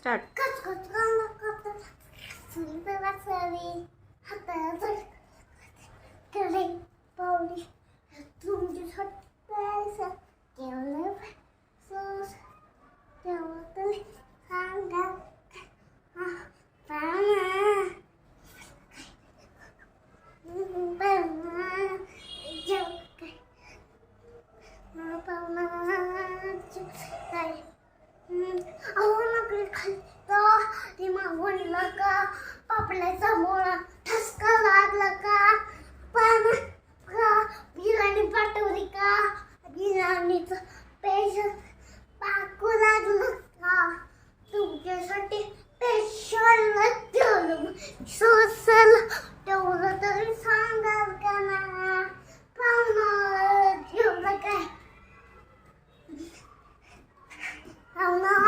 Start. पापड्याचा मोळा ठसका लागला का पण बिर्याणी पाठवली का बिर्याणीचं पेशल पाकू लागलं का तुमच्यासाठी स्पेशल ठेवलं सोसल ठेवलं तरी सांगाल का ना पाहुणा ठेवलं काय पाहुणा